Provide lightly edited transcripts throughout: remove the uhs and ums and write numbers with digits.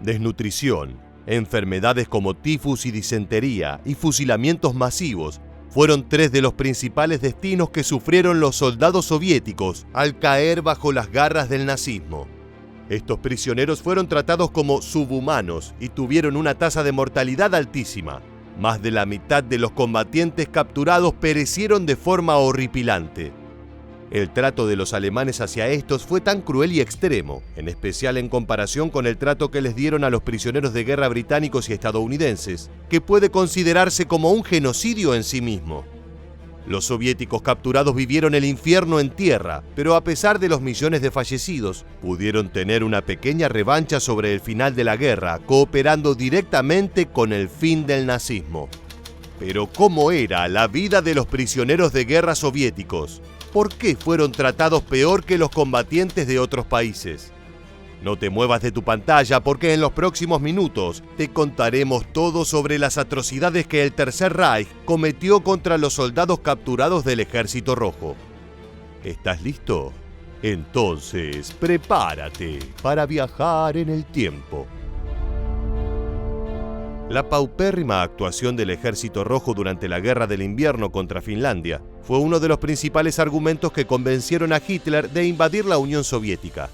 Desnutrición, enfermedades como tifus y disentería y fusilamientos masivos fueron tres de los principales destinos que sufrieron los soldados soviéticos al caer bajo las garras del nazismo. Estos prisioneros fueron tratados como subhumanos y tuvieron una tasa de mortalidad altísima. Más de la mitad de los combatientes capturados perecieron de forma horripilante. El trato de los alemanes hacia estos fue tan cruel y extremo, en especial en comparación con el trato que les dieron a los prisioneros de guerra británicos y estadounidenses, que puede considerarse como un genocidio en sí mismo. Los soviéticos capturados vivieron el infierno en tierra, pero a pesar de los millones de fallecidos, pudieron tener una pequeña revancha sobre el final de la guerra, cooperando directamente con el fin del nazismo. Pero ¿cómo era la vida de los prisioneros de guerra soviéticos? ¿Por qué fueron tratados peor que los combatientes de otros países? No te muevas de tu pantalla porque en los próximos minutos te contaremos todo sobre las atrocidades que el Tercer Reich cometió contra los soldados capturados del Ejército Rojo. ¿Estás listo? Entonces, prepárate para viajar en el tiempo. La paupérrima actuación del Ejército Rojo durante la Guerra del Invierno contra Finlandia fue uno de los principales argumentos que convencieron a Hitler de invadir la Unión Soviética.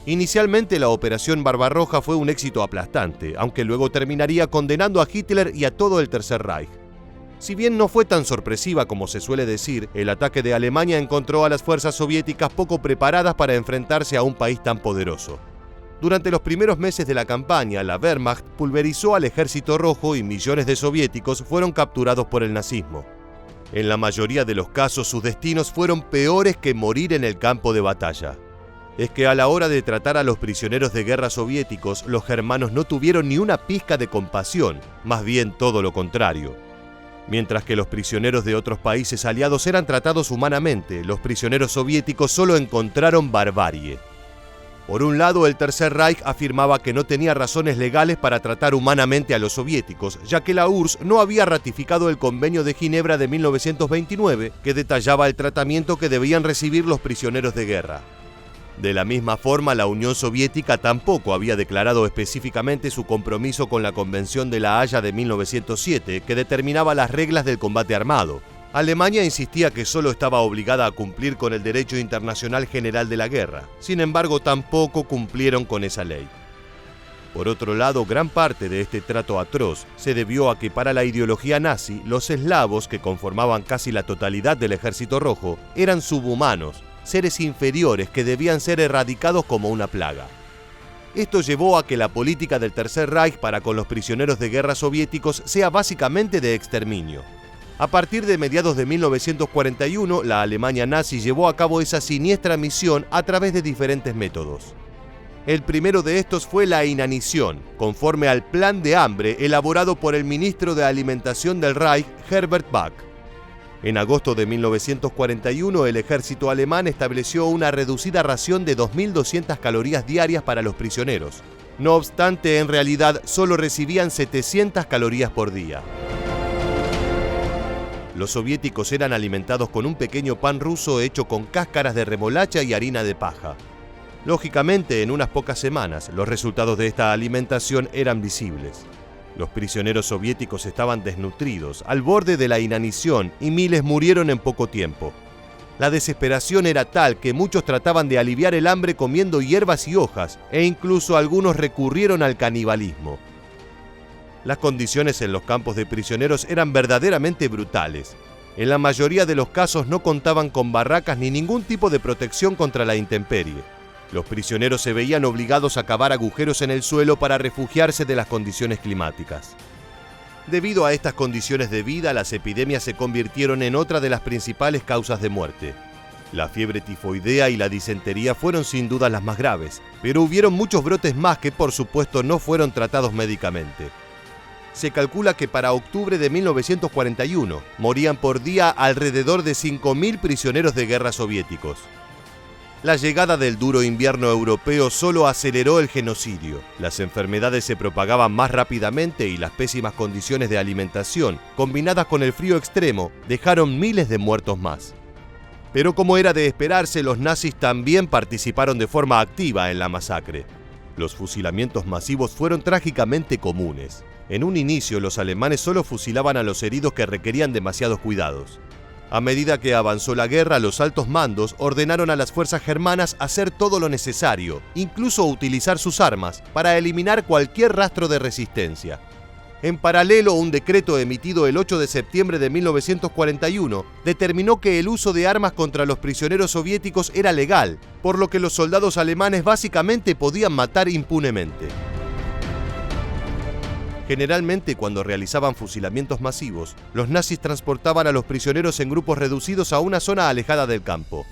Inicialmente la Operación Barbarroja fue un éxito aplastante, aunque luego terminaría condenando a Hitler y a todo el Tercer Reich. Si bien no fue tan sorpresiva como se suele decir, el ataque de Alemania encontró a las fuerzas soviéticas poco preparadas para enfrentarse a un país tan poderoso. Durante los primeros meses de la campaña, la Wehrmacht pulverizó al Ejército Rojo y millones de soviéticos fueron capturados por el nazismo. En la mayoría de los casos, sus destinos fueron peores que morir en el campo de batalla. Es que a la hora de tratar a los prisioneros de guerra soviéticos, los germanos no tuvieron ni una pizca de compasión, más bien todo lo contrario. Mientras que los prisioneros de otros países aliados eran tratados humanamente, los prisioneros soviéticos solo encontraron barbarie. Por un lado, el Tercer Reich afirmaba que no tenía razones legales para tratar humanamente a los soviéticos, ya que la URSS no había ratificado el Convenio de Ginebra de 1929, que detallaba el tratamiento que debían recibir los prisioneros de guerra. De la misma forma, la Unión Soviética tampoco había declarado específicamente su compromiso con la Convención de La Haya de 1907, que determinaba las reglas del combate armado. Alemania insistía que solo estaba obligada a cumplir con el derecho internacional general de la guerra. Sin embargo, tampoco cumplieron con esa ley. Por otro lado, gran parte de este trato atroz se debió a que para la ideología nazi, los eslavos, que conformaban casi la totalidad del Ejército Rojo, eran subhumanos, seres inferiores que debían ser erradicados como una plaga. Esto llevó a que la política del Tercer Reich para con los prisioneros de guerra soviéticos sea básicamente de exterminio. A partir de mediados de 1941, la Alemania nazi llevó a cabo esa siniestra misión a través de diferentes métodos. El primero de estos fue la inanición, conforme al plan de hambre elaborado por el ministro de Alimentación del Reich, Herbert Back. En agosto de 1941, el ejército alemán estableció una reducida ración de 2.200 calorías diarias para los prisioneros. No obstante, en realidad solo recibían 700 calorías por día. Los soviéticos eran alimentados con un pequeño pan ruso hecho con cáscaras de remolacha y harina de paja. Lógicamente, en unas pocas semanas, los resultados de esta alimentación eran visibles. Los prisioneros soviéticos estaban desnutridos, al borde de la inanición, y miles murieron en poco tiempo. La desesperación era tal que muchos trataban de aliviar el hambre comiendo hierbas y hojas, e incluso algunos recurrieron al canibalismo. Las condiciones en los campos de prisioneros eran verdaderamente brutales. En la mayoría de los casos no contaban con barracas ni ningún tipo de protección contra la intemperie. Los prisioneros se veían obligados a cavar agujeros en el suelo para refugiarse de las condiciones climáticas. Debido a estas condiciones de vida, las epidemias se convirtieron en otra de las principales causas de muerte. La fiebre tifoidea y la disentería fueron sin duda las más graves, pero hubieron muchos brotes más que por supuesto no fueron tratados médicamente. Se calcula que para octubre de 1941 morían por día alrededor de 5.000 prisioneros de guerra soviéticos. La llegada del duro invierno europeo solo aceleró el genocidio. Las enfermedades se propagaban más rápidamente y las pésimas condiciones de alimentación, combinadas con el frío extremo, dejaron miles de muertos más. Pero como era de esperarse, los nazis también participaron de forma activa en la masacre. Los fusilamientos masivos fueron trágicamente comunes. En un inicio, los alemanes solo fusilaban a los heridos que requerían demasiados cuidados. A medida que avanzó la guerra, los altos mandos ordenaron a las fuerzas germanas hacer todo lo necesario, incluso utilizar sus armas, para eliminar cualquier rastro de resistencia. En paralelo, un decreto emitido el 8 de septiembre de 1941 determinó que el uso de armas contra los prisioneros soviéticos era legal, por lo que los soldados alemanes básicamente podían matar impunemente. Generalmente, cuando realizaban fusilamientos masivos, los nazis transportaban a los prisioneros en grupos reducidos a una zona alejada del campo.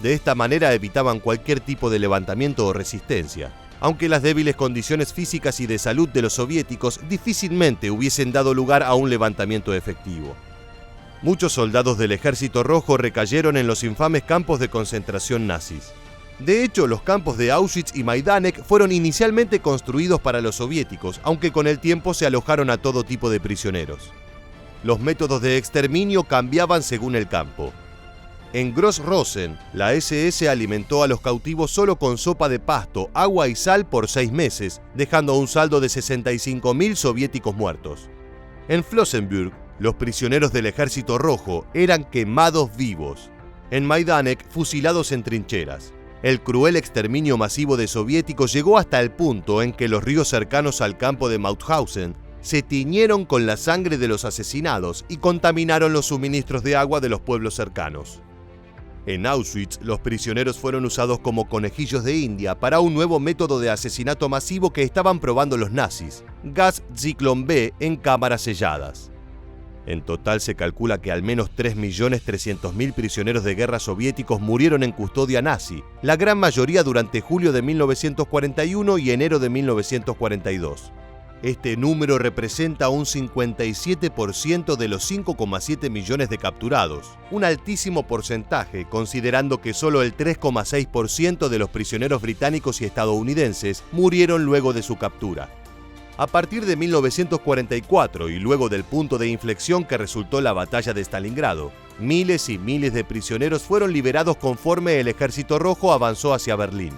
De esta manera evitaban cualquier tipo de levantamiento o resistencia, aunque las débiles condiciones físicas y de salud de los soviéticos difícilmente hubiesen dado lugar a un levantamiento efectivo. Muchos soldados del Ejército Rojo recayeron en los infames campos de concentración nazis. De hecho, los campos de Auschwitz y Majdanek fueron inicialmente construidos para los soviéticos, aunque con el tiempo se alojaron a todo tipo de prisioneros. Los métodos de exterminio cambiaban según el campo. En Gross-Rosen, la SS alimentó a los cautivos solo con sopa de pasto, agua y sal por 6 meses, dejando un saldo de 65.000 soviéticos muertos. En Flossenbürg, los prisioneros del Ejército Rojo eran quemados vivos. En Majdanek, fusilados en trincheras. El cruel exterminio masivo de soviéticos llegó hasta el punto en que los ríos cercanos al campo de Mauthausen se tiñeron con la sangre de los asesinados y contaminaron los suministros de agua de los pueblos cercanos. En Auschwitz, los prisioneros fueron usados como conejillos de India para un nuevo método de asesinato masivo que estaban probando los nazis, gas Zyklon B en cámaras selladas. En total se calcula que al menos 3.300.000 prisioneros de guerra soviéticos murieron en custodia nazi, la gran mayoría durante julio de 1941 y enero de 1942. Este número representa un 57% de los 5,7 millones de capturados, un altísimo porcentaje considerando que solo el 3,6% de los prisioneros británicos y estadounidenses murieron luego de su captura. A partir de 1944 y luego del punto de inflexión que resultó la batalla de Stalingrado, miles y miles de prisioneros fueron liberados conforme el Ejército Rojo avanzó hacia Berlín.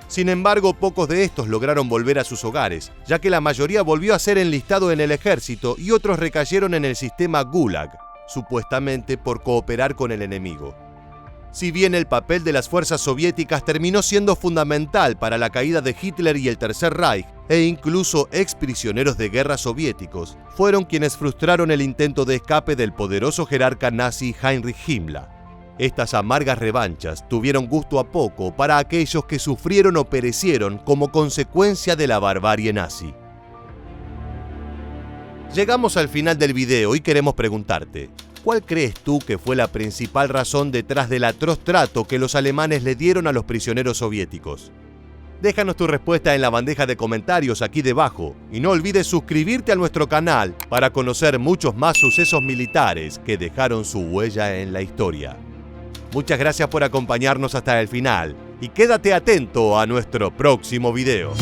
Sin embargo, pocos de estos lograron volver a sus hogares, ya que la mayoría volvió a ser enlistado en el ejército y otros recayeron en el sistema Gulag, supuestamente por cooperar con el enemigo. Si bien el papel de las fuerzas soviéticas terminó siendo fundamental para la caída de Hitler y el Tercer Reich, e incluso exprisioneros de guerra soviéticos fueron quienes frustraron el intento de escape del poderoso jerarca nazi Heinrich Himmler. Estas amargas revanchas tuvieron gusto a poco para aquellos que sufrieron o perecieron como consecuencia de la barbarie nazi. Llegamos al final del video y queremos preguntarte, ¿cuál crees tú que fue la principal razón detrás del atroz trato que los alemanes le dieron a los prisioneros soviéticos? Déjanos tu respuesta en la bandeja de comentarios aquí debajo y no olvides suscribirte a nuestro canal para conocer muchos más sucesos militares que dejaron su huella en la historia. Muchas gracias por acompañarnos hasta el final y quédate atento a nuestro próximo video.